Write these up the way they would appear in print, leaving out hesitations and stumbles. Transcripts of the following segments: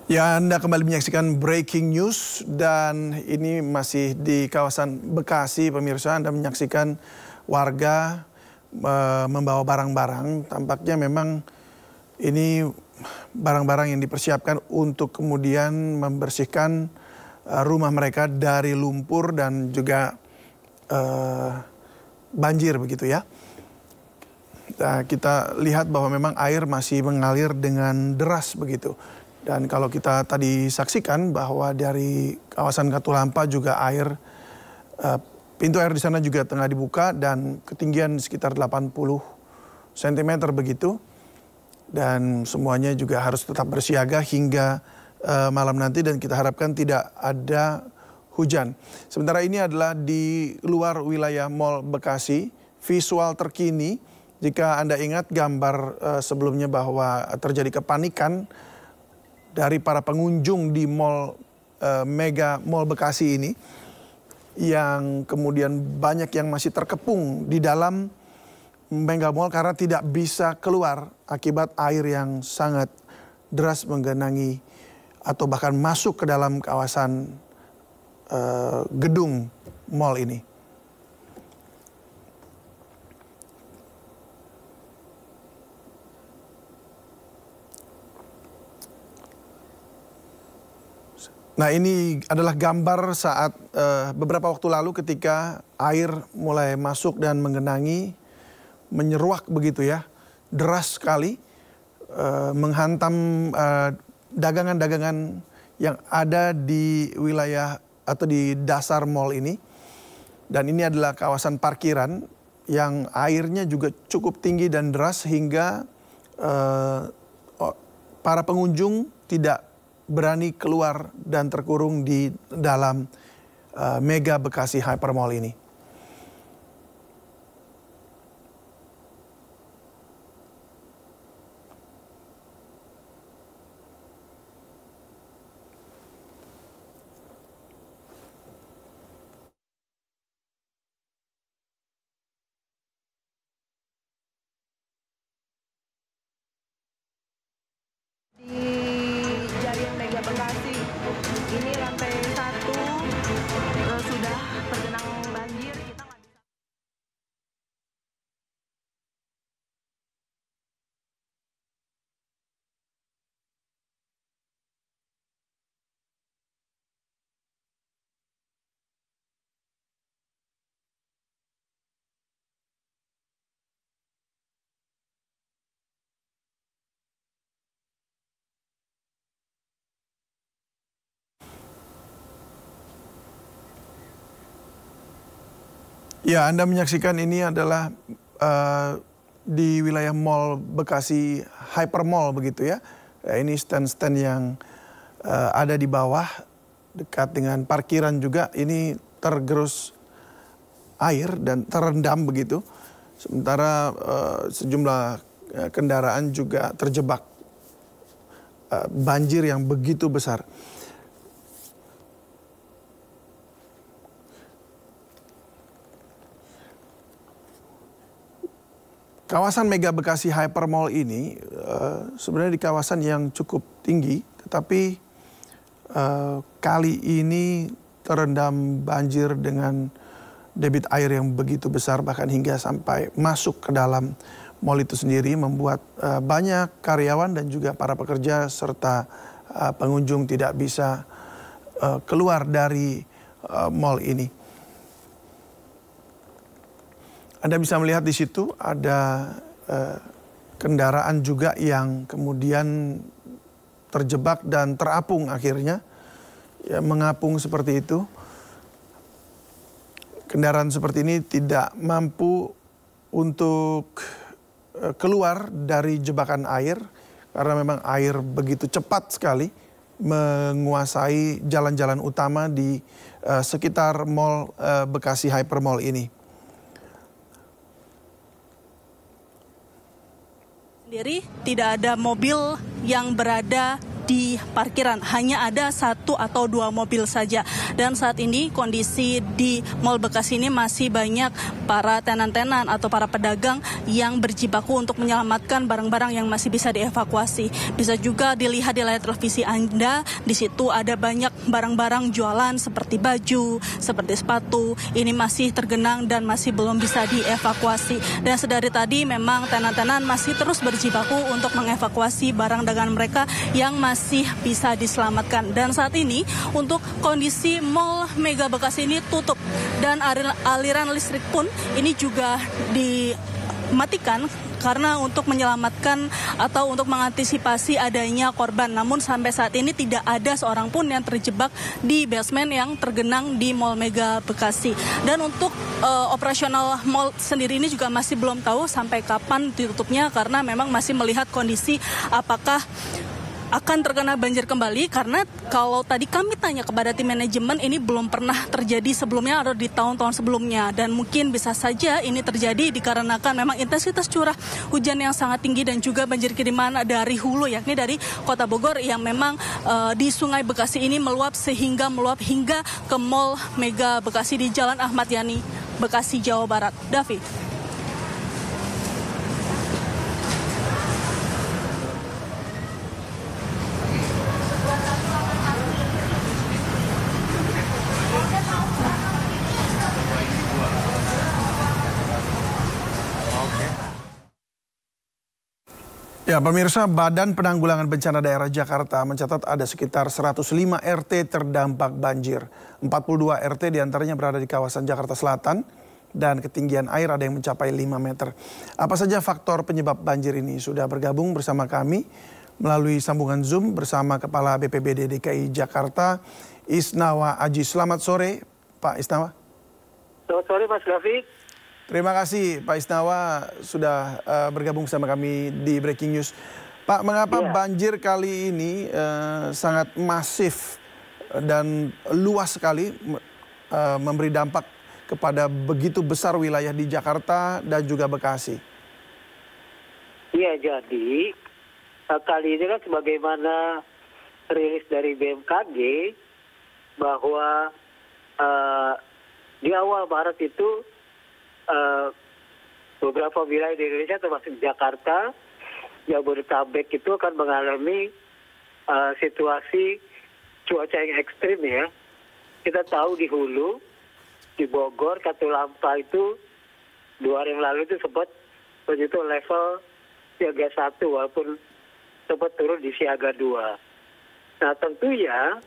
Ya, Anda kembali menyaksikan Breaking News dan ini masih di kawasan Bekasi, pemirsa. Anda menyaksikan warga membawa barang-barang. Tampaknya memang ini barang-barang yang dipersiapkan untuk kemudian membersihkan rumah mereka dari lumpur dan juga banjir begitu ya. Nah, kita lihat bahwa memang air masih mengalir dengan deras begitu. Dan kalau kita tadi saksikan bahwa dari kawasan Katulampa juga pintu air di sana juga tengah dibuka dan ketinggian sekitar 80 cm begitu. Dan semuanya juga harus tetap bersiaga hingga malam nanti dan kita harapkan tidak ada hujan. Sementara ini adalah di luar wilayah Mall Bekasi, visual terkini. Jika Anda ingat gambar sebelumnya bahwa terjadi kepanikan dari para pengunjung di Mega Mall Bekasi ini, yang kemudian banyak yang masih terkepung di dalam Mega Mall karena tidak bisa keluar akibat air yang sangat deras menggenangi atau bahkan masuk ke dalam kawasan gedung mall ini. Nah, ini adalah gambar saat beberapa waktu lalu ketika air mulai masuk dan menggenangi, menyeruak begitu ya, deras sekali, menghantam dagangan-dagangan yang ada di wilayah atau di dasar mall ini. Dan ini adalah kawasan parkiran yang airnya juga cukup tinggi dan deras sehingga para pengunjung tidak berani keluar dan terkurung di dalam Mega Bekasi Hypermall ini. Mega Bekasi ini lantai 1 sudah tergenang banjir. Kita nggak bisa. Ya, Anda menyaksikan ini adalah di wilayah Mall Bekasi Hypermall begitu ya. Ini stand-stand yang ada di bawah dekat dengan parkiran juga. Ini tergerus air dan terendam begitu. Sementara sejumlah kendaraan juga terjebak banjir yang begitu besar. Kawasan Mega Bekasi Hypermall ini sebenarnya di kawasan yang cukup tinggi, tetapi kali ini terendam banjir dengan debit air yang begitu besar bahkan hingga sampai masuk ke dalam mall itu sendiri, membuat banyak karyawan dan juga para pekerja serta pengunjung tidak bisa keluar dari mall ini. Anda bisa melihat di situ ada kendaraan juga yang kemudian terjebak dan terapung akhirnya, ya, mengapung seperti itu. Kendaraan seperti ini tidak mampu untuk keluar dari jebakan air karena memang air begitu cepat sekali menguasai jalan-jalan utama di sekitar Mall Bekasi Hypermall ini. Sendiri tidak ada mobil yang berada di parkiran, hanya ada 1 atau 2 mobil saja. Dan saat ini kondisi di Mall Bekasi ini masih banyak para tenan-tenan atau para pedagang yang berjibaku untuk menyelamatkan barang-barang yang masih bisa dievakuasi. Bisa juga dilihat di layar televisi Anda, di situ ada banyak barang-barang jualan seperti baju, seperti sepatu, ini masih tergenang dan masih belum bisa dievakuasi. Dan sedari tadi memang tenan-tenan masih terus berjibaku untuk mengevakuasi barang dagangan mereka yang masih bisa diselamatkan. Dan saat ini untuk kondisi Mall Mega Bekasi ini tutup dan aliran listrik pun ini juga dimatikan karena untuk menyelamatkan atau untuk mengantisipasi adanya korban. Namun sampai saat ini tidak ada seorang pun yang terjebak di basement yang tergenang di Mall Mega Bekasi. Dan untuk operasional mall sendiri ini juga masih belum tahu sampai kapan ditutupnya karena memang masih melihat kondisi apakah akan terkena banjir kembali, karena kalau tadi kami tanya kepada tim manajemen ini belum pernah terjadi sebelumnya atau di tahun-tahun sebelumnya, dan mungkin bisa saja ini terjadi dikarenakan memang intensitas curah hujan yang sangat tinggi dan juga banjir kiriman dari hulu yakni dari Kota Bogor yang memang di Sungai Bekasi ini meluap hingga ke Mall Mega Bekasi di Jalan Ahmad Yani, Bekasi, Jawa Barat. Davi. Ya, pemirsa, Badan Penanggulangan Bencana Daerah Jakarta mencatat ada sekitar 105 RT terdampak banjir. 42 RT diantaranya berada di kawasan Jakarta Selatan dan ketinggian air ada yang mencapai 5 meter. Apa saja faktor penyebab banjir ini? Sudah bergabung bersama kami melalui sambungan Zoom bersama Kepala BPBD DKI Jakarta, Isnawa Aji. Selamat sore, Pak Isnawa. Selamat sore, Mas Davi. Terima kasih Pak Isnawa sudah bergabung bersama kami di Breaking News. Pak, mengapa banjir kali ini sangat masif dan luas sekali memberi dampak kepada begitu besar wilayah di Jakarta dan juga Bekasi? Iya, jadi kali ini kan sebagaimana rilis dari BMKG bahwa di awal Maret itu beberapa wilayah di Indonesia termasuk Jakarta, Jabodetabek itu akan mengalami situasi cuaca yang ekstrim ya. Kita tahu di Hulu, di Bogor, Katulampa itu 2 hari yang lalu itu sempat begitu level siaga 1 walaupun sempat turun di siaga 2. Nah tentunya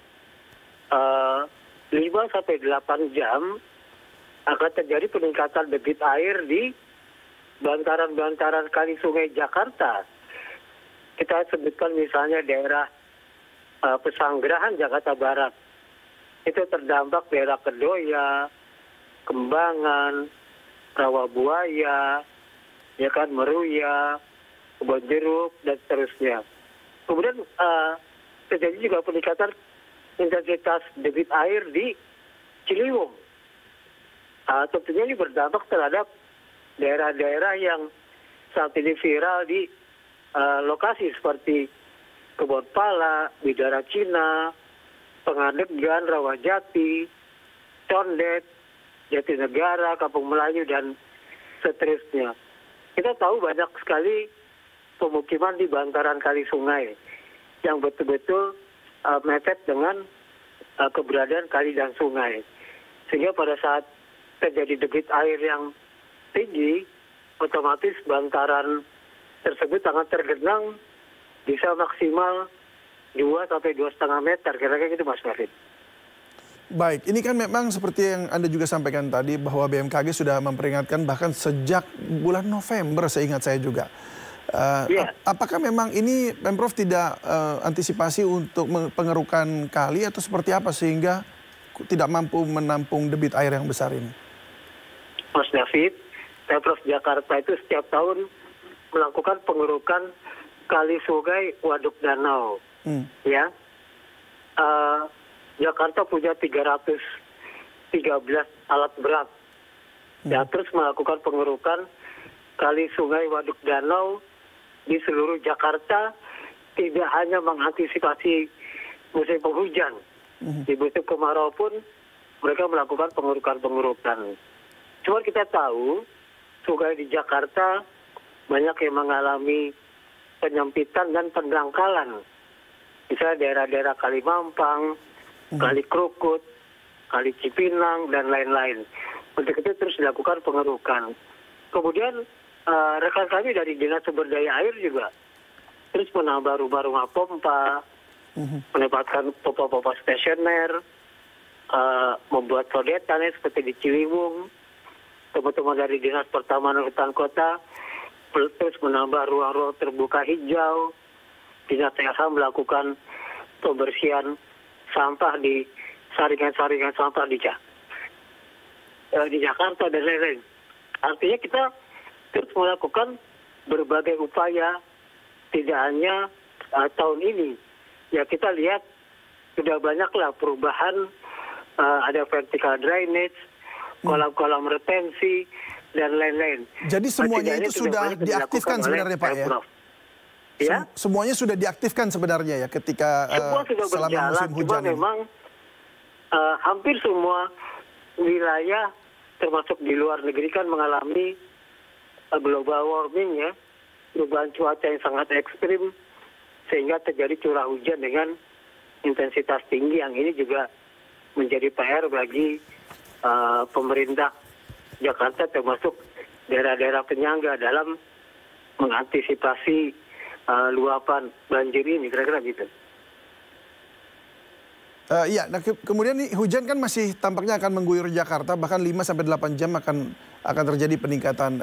5 sampai 8 jam akan terjadi peningkatan debit air di bantaran-bantaran kali sungai Jakarta. Kita sebutkan misalnya daerah Pesanggerahan Jakarta Barat. Itu terdampak daerah Kedoya, Kembangan, Rawabuaya, ya kan, Meruya, Kebon Jeruk, dan seterusnya. Kemudian terjadi juga peningkatan intensitas debit air di Ciliwung. Tentunya ini berdampak terhadap daerah-daerah yang saat ini viral di lokasi seperti Kebon Pala, Bidara Cina, Pengadegan, Rawajati, Condet, Jatinegara, Kampung Melayu, dan seterusnya. Kita tahu banyak sekali pemukiman di bantaran kali sungai yang betul-betul mepet dengan keberadaan kali dan sungai. Sehingga pada saat terjadi debit air yang tinggi, otomatis bantaran tersebut sangat tergenang, bisa maksimal 2 sampai 2,5 meter, kira-kira gitu Mas David. Baik, ini kan memang seperti yang Anda juga sampaikan tadi bahwa BMKG sudah memperingatkan bahkan sejak bulan November, seingat saya juga. Apakah memang ini Pemprov tidak antisipasi untuk pengerukan kali atau seperti apa sehingga tidak mampu menampung debit air yang besar ini? Mas David, Pemprov Jakarta itu setiap tahun melakukan pengerukan kali sungai waduk danau. Ya, Jakarta punya 313 alat berat. Ya, terus melakukan pengerukan kali sungai waduk danau di seluruh Jakarta tidak hanya mengantisipasi musim penghujan, di musim kemarau pun mereka melakukan pengurukan. Cuma kita tahu sungai di Jakarta banyak yang mengalami penyempitan dan pendangkalan. Misalnya daerah-daerah Kali Mampang, Kali Krukut, Kali Cipinang, dan lain-lain. Untuk itu terus dilakukan pengerukan. Kemudian rekan kami dari Dinas Sumber Daya Air juga terus menambah rumah-rumah pompa, menempatkan pompa-pompa stasioner, membuat sodetan seperti di Ciliwung. Teman-teman dari Dinas Pertamanan Hutan Kota terus menambah ruang-ruang terbuka hijau. Dinas TSA melakukan pembersihan sampah di saringan-saringan sampah di Jakarta dan lain-lain. Artinya kita terus melakukan berbagai upaya, tidak hanya tahun ini. Ya kita lihat sudah banyaklah perubahan, ada vertical drainage, kolam-kolam retensi, dan lain-lain. Jadi semuanya itu sudah diaktifkan sebenarnya Pak ya? Ya? Semuanya sudah diaktifkan sebenarnya ya ketika semua sudah selama berjalan, musim hujan ini? memang hampir semua wilayah termasuk di luar negeri kan mengalami global warming ya, perubahan cuaca yang sangat ekstrim sehingga terjadi curah hujan dengan intensitas tinggi yang ini juga menjadi PR bagi pemerintah Jakarta termasuk daerah-daerah penyangga dalam mengantisipasi luapan banjir ini, kira-kira gitu. Iya, nah kemudian nih, hujan kan masih tampaknya akan mengguyur Jakarta, bahkan 5-8 jam akan terjadi peningkatan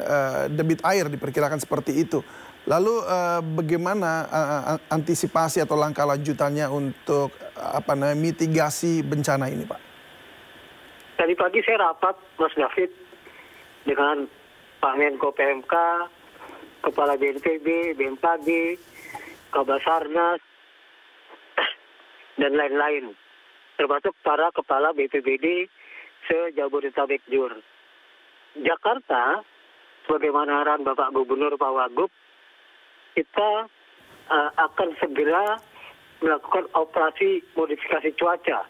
debit air, diperkirakan seperti itu. Lalu bagaimana antisipasi atau langkah lanjutannya untuk mitigasi bencana ini, Pak? Tadi pagi saya rapat, Mas David, dengan Pak Menko PMK, Kepala BNPB, BMKG, Kabasarnas, dan lain-lain. Termasuk para kepala BPBD se-Jabodetabek Jur. Jakarta, sebagaimana arahan Bapak Gubernur Pak Wagub, kita akan segera melakukan operasi modifikasi cuaca.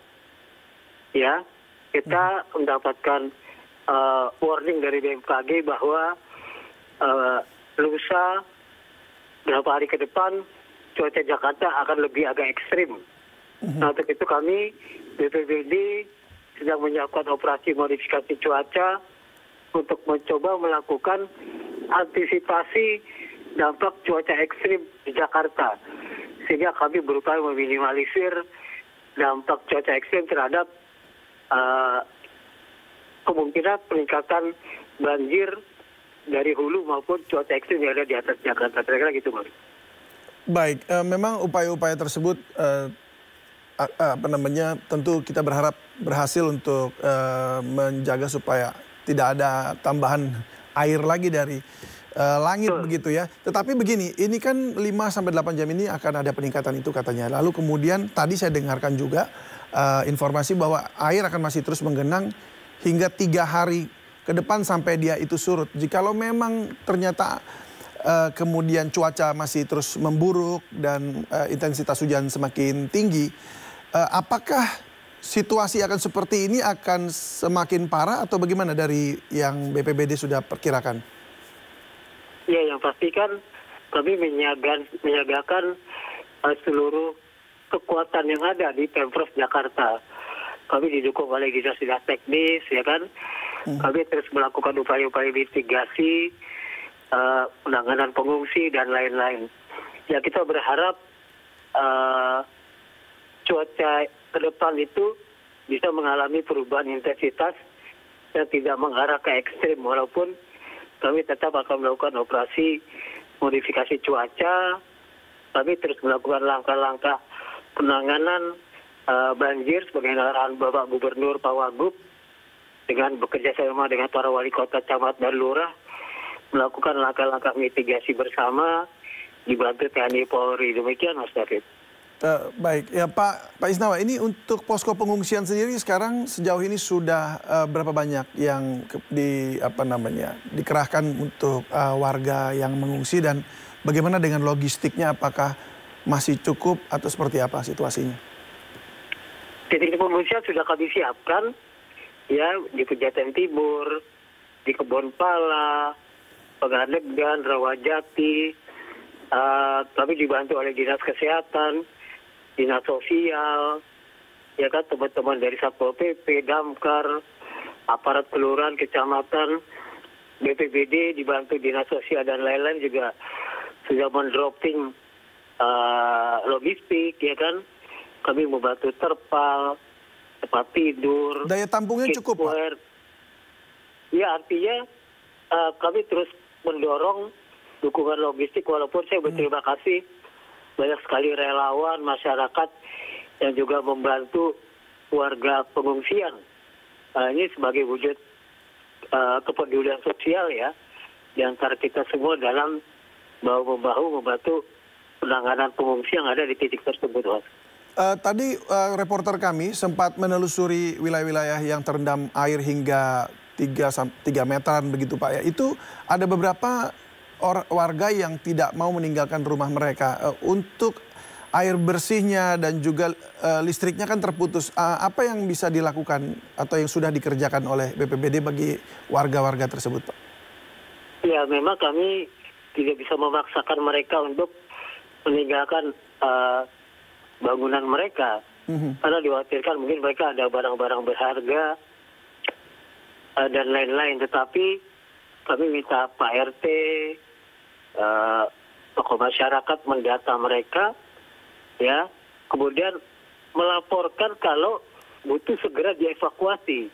Ya, kita mendapatkan warning dari BMKG bahwa lusa beberapa hari ke depan cuaca Jakarta akan lebih agak ekstrim. Nah, untuk itu kami BPBD sedang menyiapkan operasi modifikasi cuaca untuk mencoba melakukan antisipasi dampak cuaca ekstrim di Jakarta. Sehingga kami berupaya meminimalisir dampak cuaca ekstrim terhadap kemungkinan peningkatan banjir dari hulu maupun cuaca ekstrim yang ada di atas Jakarta. Kira-kira gitu, Bang. Baik, memang upaya-upaya tersebut tentu kita berharap berhasil untuk menjaga supaya tidak ada tambahan air lagi dari langit begitu ya. Tetapi begini, ini kan 5-8 jam ini akan ada peningkatan itu katanya. Lalu kemudian tadi saya dengarkan juga informasi bahwa air akan masih terus menggenang hingga 3 hari ke depan sampai dia itu surut. Jikalau memang ternyata kemudian cuaca masih terus memburuk dan intensitas hujan semakin tinggi, apakah situasi akan seperti ini akan semakin parah atau bagaimana dari yang BPBD sudah perkirakan? Ya, yang pasti kan kami menyiagakan seluruh kekuatan yang ada di Pemprov Jakarta. Kami didukung oleh dinas-dinas teknis, ya kan. Kami terus melakukan upaya-upaya mitigasi, penanganan pengungsi dan lain-lain. Ya, kita berharap cuaca ke depan itu bisa mengalami perubahan intensitas dan tidak mengarah ke ekstrim, walaupun kami tetap akan melakukan operasi modifikasi cuaca. Kami terus melakukan langkah-langkah penanganan banjir sebagai arahan Bapak Gubernur Pak Wagub dengan bekerja sama dengan para wali kota, camat, dan lurah melakukan langkah-langkah mitigasi bersama dibantu TNI Polri. Demikian, Mas David. Baik, ya Pak Isnawa, ini untuk posko pengungsian sendiri sekarang sejauh ini sudah berapa banyak yang dikerahkan untuk warga yang mengungsi dan bagaimana dengan logistiknya? Apakah masih cukup atau seperti apa situasinya? Titik pengungsian sudah kami siapkan, ya, di Pejaten Timur, di Kebon Pala, Pegadegan, Rawajati. Kami dibantu oleh Dinas Kesehatan, Dinas Sosial, ya kan, teman-teman dari Satpol PP, Damkar, aparat kelurahan, kecamatan, BPBD, dibantu Dinas Sosial dan lain-lain juga sudah mendropping logistik, ya kan. Kami membantu terpal, tempat tidur. Daya tampungnya cukup, Pak? Ya, artinya kami terus mendorong dukungan logistik, walaupun saya berterima kasih banyak sekali relawan, masyarakat yang juga membantu warga pengungsian. Ini sebagai wujud kepedulian sosial, ya, di antara kita semua dalam bahu-membahu membantu penanganan pengungsi yang ada di titik tersebut, Mas. Tadi reporter kami sempat menelusuri wilayah-wilayah yang terendam air hingga 3 meteran begitu, Pak, ya. Itu ada beberapa warga yang tidak mau meninggalkan rumah mereka. Untuk air bersihnya dan juga listriknya kan terputus. Apa yang bisa dilakukan atau yang sudah dikerjakan oleh BPBD bagi warga-warga tersebut, Pak? Ya, memang kami tidak bisa memaksakan mereka untuk meninggalkan bangunan mereka. Karena dikhawatirkan mungkin mereka ada barang-barang berharga dan lain-lain. Tetapi kami minta Pak RT, tokoh masyarakat mendata mereka, ya, kemudian melaporkan kalau butuh segera dievakuasi.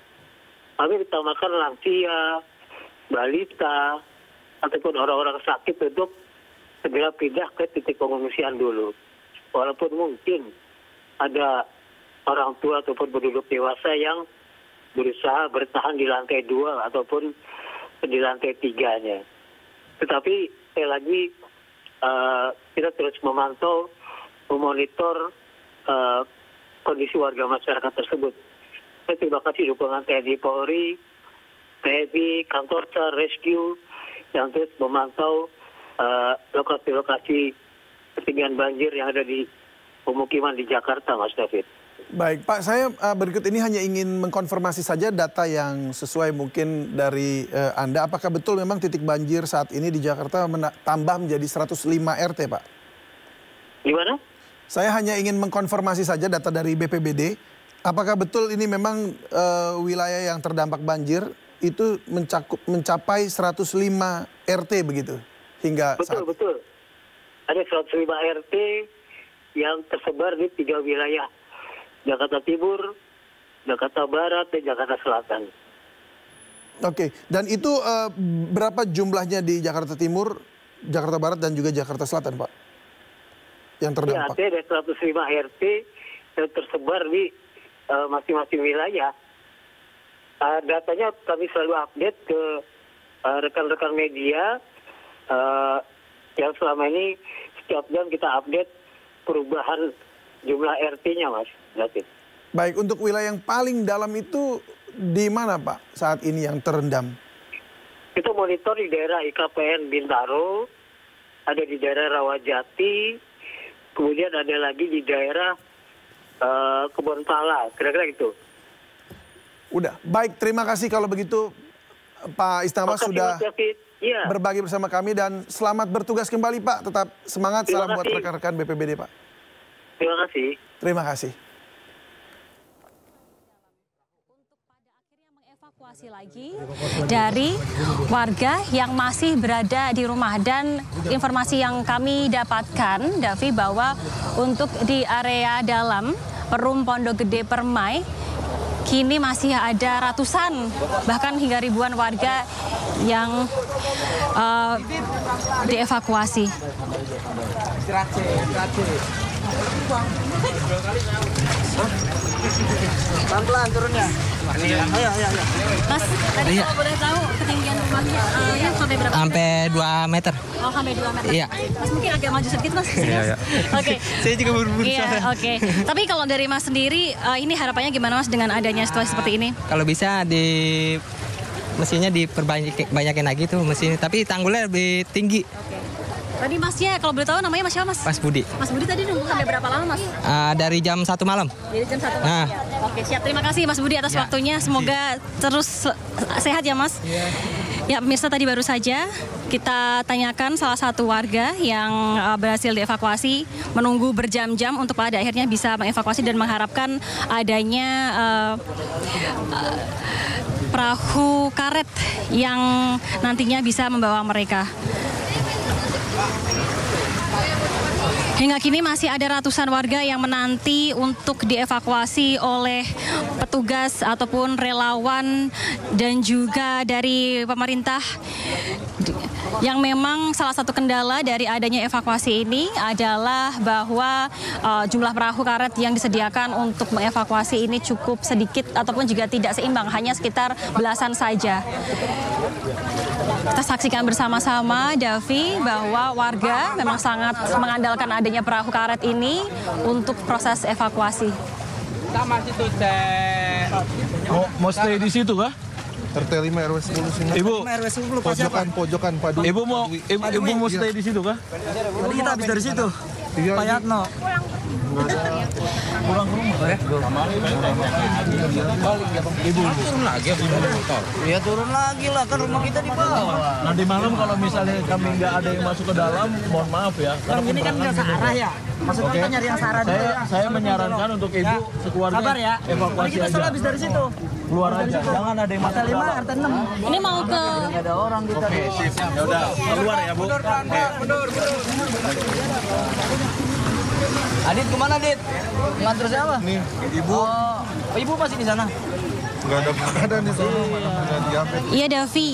Kami utamakan lansia, balita, ataupun orang-orang sakit untuk segera pindah ke titik pengungsian dulu. Walaupun mungkin ada orang tua ataupun penduduk dewasa yang berusaha bertahan di lantai 2 ataupun di lantai 3-nya. Tetapi sekali lagi kita terus memantau, memonitor kondisi warga masyarakat tersebut. Saya terima kasih dukungan TNI Polri, TNI, Kantor SAR, Rescue yang terus memantau lokasi-lokasi ketinggian banjir yang ada di pemukiman di Jakarta, Mas David. Baik, Pak, saya berikut ini hanya ingin mengkonfirmasi saja data yang sesuai mungkin dari Anda. Apakah betul memang titik banjir saat ini di Jakarta tambah menjadi 105 RT, Pak? Gimana? Saya hanya ingin mengkonfirmasi saja data dari BPBD. Apakah betul ini memang wilayah yang terdampak banjir itu mencapai 105 RT begitu hingga betul, saat... Betul. Ada 105 RT yang tersebar di 3 wilayah. Jakarta Timur, Jakarta Barat, dan Jakarta Selatan. Oke, dan itu berapa jumlahnya di Jakarta Timur, Jakarta Barat, dan juga Jakarta Selatan, Pak? Yang terdampak. Ya, ada 105 RT yang tersebar di masing-masing wilayah. Datanya kami selalu update ke rekan-rekan media yang selama ini setiap jam kita update perubahan jumlah RT-nya, Mas David. Baik, untuk wilayah yang paling dalam itu di mana, Pak, saat ini yang terendam? Kita monitor di daerah IKPN Bintaro, ada di daerah Rawajati, kemudian ada lagi di daerah Kebon Pala, kira-kira gitu. Udah, baik, terima kasih kalau begitu Pak Isnama sudah berbagi bersama kami dan selamat bertugas kembali, Pak. Tetap semangat, salam buat rekan-rekan BPBD, Pak. Terima kasih. Terima kasih. Evakuasi lagi dari warga yang masih berada di rumah, dan informasi yang kami dapatkan, Davi, bahwa untuk di area dalam Perum Pondok Gede Permai kini masih ada ratusan bahkan hingga ribuan warga yang dievakuasi. Pelan-pelan turunnya. Ayo. Mas, tadi kalau boleh tahu ketinggian rumahnya sampai berapa? Sampai 2 meter. Oh, sampai 2 meter. Iya. Mas mungkin agak maju sedikit, Mas. Iya. Oke. Saya juga buru-buru. Iya, oke. Tapi kalau dari Mas sendiri, ini harapannya gimana, Mas, dengan adanya situasi seperti ini? Kalau bisa mesinnya diperbanyakin lagi tuh mesin, tapi tanggulnya lebih tinggi. Tadi Masnya kalau boleh tahu namanya Mas siapa, Mas? Mas Budi. Mas Budi tadi nunggu sampai berapa lama, Mas? Dari jam 1 malam. Dari jam 1 malam ya. Oke, siap. Terima kasih Mas Budi atas waktunya. Semoga terus sehat ya, Mas. Ya, pemirsa, tadi baru saja kita tanyakan salah satu warga yang berhasil dievakuasi, menunggu berjam-jam untuk pada akhirnya bisa mengevakuasi dan mengharapkan adanya perahu karet yang nantinya bisa membawa mereka. Hingga kini masih ada ratusan warga yang menanti untuk dievakuasi oleh petugas ataupun relawan dan juga dari pemerintah. Yang memang salah satu kendala dari adanya evakuasi ini adalah bahwa jumlah perahu karet yang disediakan untuk mengevakuasi ini cukup sedikit ataupun juga tidak seimbang, hanya sekitar belasan saja. Kita saksikan bersama-sama, Davi, bahwa warga memang sangat mengandalkan adanya perahu karet ini untuk proses evakuasi. Mau stay di situ kah? RT 5 RW 10 sini. Ibu, pojokan Pak Dwi. ibu mau stay di situ kah? Tadi kita habis dari situ. Iya, Pak Yatno. Pulang ke rumah ya? Ibu turun lagi ya motor. Ya turun lagi lah, kan rumah kita di bawah. Nanti malam kalau misalnya kami nggak ada yang masuk ke dalam, mohon maaf ya. Kan ini kan nggak searah ya. Maksudnya kita nyari yang searah dulu ya. Saya menyarankan untuk ibu sekeluarga Sabar ya. evakuasi Kita aja. selalu habis dari situ. Keluar aja, jangan ada yang masuk ke dalam. RT 6. Ini mau ke Ada orang kita. Oke, sip. Ya udah, keluar ya, Bu. Adit kemana, Dit? Nganter siapa? Nih, Ibu Oh, ibu masih di sana. nggak ada di sana, mana ada diambil. Iya, Davi.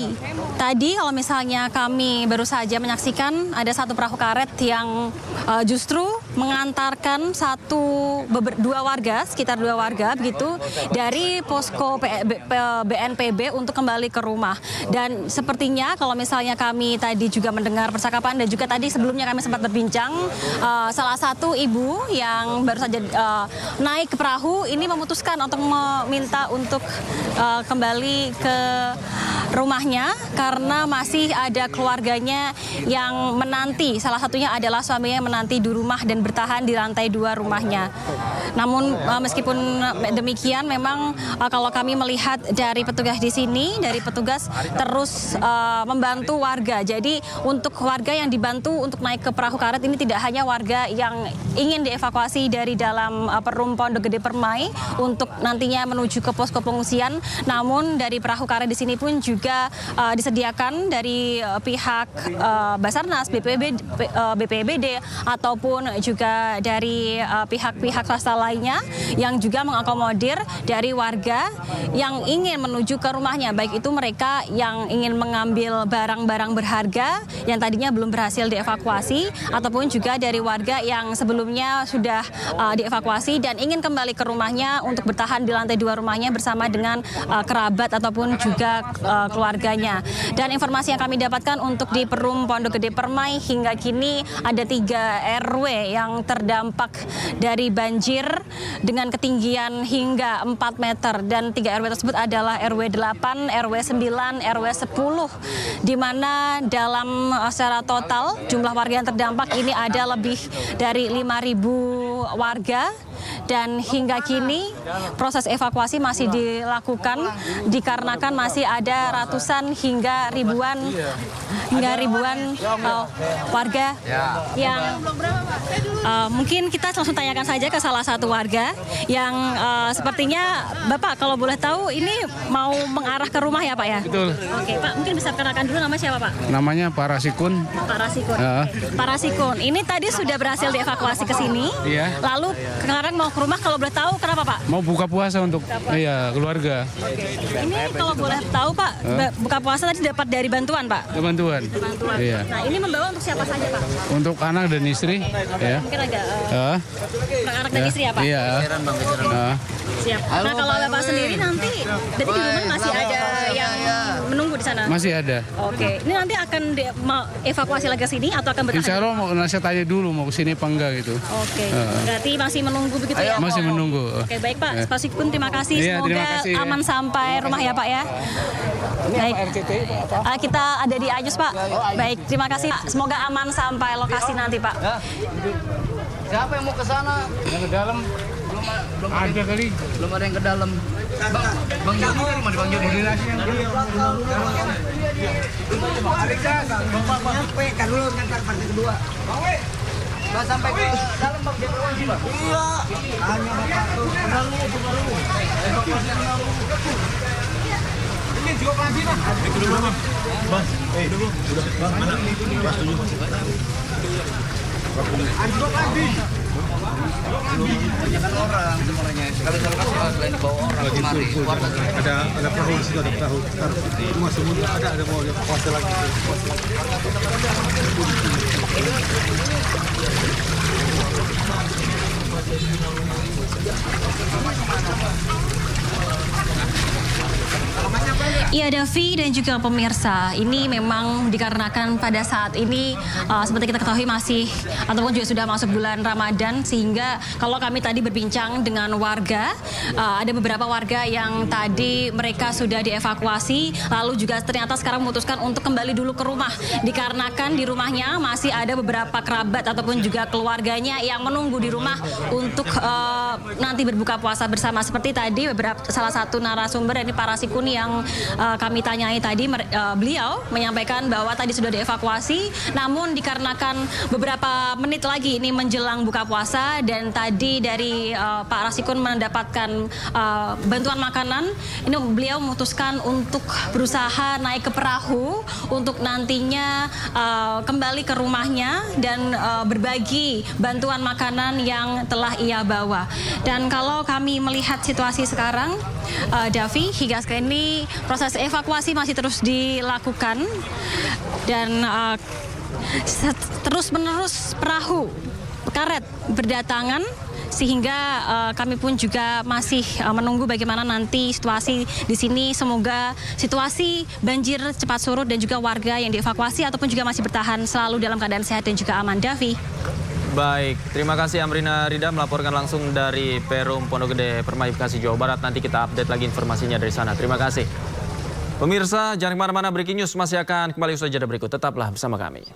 Tadi kalau misalnya kami baru saja menyaksikan ada satu perahu karet yang justru mengantarkan dua warga, sekitar dua warga begitu, dari posko BNPB untuk kembali ke rumah. Dan sepertinya kalau misalnya kami tadi juga mendengar percakapan dan juga tadi sebelumnya kami sempat berbincang, salah satu ibu yang baru saja naik ke perahu ini memutuskan untuk meminta untuk kembali ke rumahnya karena masih ada keluarganya yang menanti. Salah satunya adalah suaminya yang menanti di rumah dan bertahan di lantai 2 rumahnya. Namun meskipun demikian memang kalau kami melihat dari petugas di sini, dari petugas terus membantu warga. Jadi untuk warga yang dibantu untuk naik ke perahu karet ini tidak hanya warga yang ingin dievakuasi dari dalam Perum Pondok Gede Permai untuk nantinya menuju ke posko pengungsian, namun dari perahu karet di sini pun juga disediakan dari pihak Basarnas, BPBD ataupun juga dari pihak-pihak swasta lainnya yang juga mengakomodir dari warga yang ingin menuju ke rumahnya, baik itu mereka yang ingin mengambil barang-barang berharga yang tadinya belum berhasil dievakuasi ataupun juga dari warga yang sebelumnya sudah dievakuasi dan ingin kembali ke rumahnya untuk bertahan di lantai 2 rumahnya bersama dengan kerabat ataupun juga keluarganya. Dan informasi yang kami dapatkan untuk di Perum Pondok Gede Permai hingga kini ada 3 RW yang terdampak dari banjir dengan ketinggian hingga 4 meter dan 3 RW tersebut adalah RW 8, RW 9, RW 10 di mana dalam secara total jumlah warga yang terdampak ini ada lebih dari 5.000 warga. Dan hingga kini proses evakuasi masih dilakukan dikarenakan masih ada ratusan hingga ribuan warga yang mungkin kita langsung tanyakan saja ke salah satu warga yang sepertinya Bapak kalau boleh tahu ini mau mengarah ke rumah ya Pak ya? Betul. Oke Pak, mungkin bisa perkenalkan dulu nama siapa Pak? Namanya Pak Rasikun. Pak Rasikun. Pak Rasikun, ini tadi sudah berhasil dievakuasi ke sini. Iya. Lalu sekarang mau ke rumah, kalau boleh tahu kenapa Pak? Mau buka puasa untuk keluarga. Ini kalau boleh tahu Pak, buka puasa tadi dapat dari bantuan Pak? Bantuan. Iya. Nah ini membawa untuk siapa saja Pak? Untuk anak dan istri. Ya. Mungkin agak anak dan istri ya Pak? Iya. Siap. Nah kalau Bapak sendiri nanti, jadi di rumah masih ada yang menunggu menunggu di sana? Masih ada. Oke, ini nanti akan evakuasi lagi ke sini atau akan bertahan? Insya Allah mau saya tanya dulu mau ke sini apa enggak gitu. Oke, berarti masih menunggu begitu ya? Masih menunggu. Oke, baik Pak. Pak Sikun, terima kasih. Iya, Semoga terima kasih, ya. aman sampai rumah ya Pak ya. Baik. Kita ada di Ayus Pak. Baik, terima kasih Pak. Semoga aman sampai lokasi nanti Pak. Siapa yang mau ke sana? Yang ke dalam belum ada kali. Belum ada yang ke dalam. Bang Joni dari mana Bang Joni? Sampai kan dulu ngantar partai kedua. Bang sampai ke dalam Bang Joni Bang. Iya. Hanya Bapak tuh baru. Ini juga lagi Bang. Dulu Bang. Bang, dulu. Udah Bang mana? Bang dulu. Anjlok lagi. Banyakan orang sebenarnya. Kalau selain bawa orang kemari, ada perahu di situ, ada perahu. Cuma semua ada mau evakuasi lagi. Iya Davi dan juga pemirsa, ini memang dikarenakan pada saat ini seperti kita ketahui masih ataupun juga sudah masuk bulan Ramadan, sehingga kalau kami tadi berbincang dengan warga, ada beberapa warga yang tadi mereka sudah dievakuasi, lalu juga ternyata sekarang memutuskan untuk kembali dulu ke rumah, dikarenakan di rumahnya masih ada beberapa kerabat ataupun juga keluarganya yang menunggu di rumah untuk nanti berbuka puasa bersama. Seperti tadi salah satu narasumber dari Para Sikun yang kami tanyai tadi, beliau menyampaikan bahwa tadi sudah dievakuasi, namun dikarenakan beberapa menit lagi ini menjelang buka puasa dan tadi dari Pak Rasikun mendapatkan bantuan makanan, ini beliau memutuskan untuk berusaha naik ke perahu untuk nantinya kembali ke rumahnya dan berbagi bantuan makanan yang telah ia bawa. Dan kalau kami melihat situasi sekarang, Davi, hingga sekarang ini proses evakuasi masih terus dilakukan dan terus-menerus perahu karet berdatangan, sehingga kami pun juga masih menunggu bagaimana nanti situasi di sini. Semoga situasi banjir cepat surut dan juga warga yang dievakuasi ataupun juga masih bertahan selalu dalam keadaan sehat dan juga aman. Davi. Baik, terima kasih Amrina Rida melaporkan langsung dari Perum Pondok Gede, Permai, Bekasi, Jawa Barat. Nanti kita update lagi informasinya dari sana. Terima kasih. Pemirsa, jangan kemana-mana, Breaking News masih akan kembali usai jeda berikut. Tetaplah bersama kami.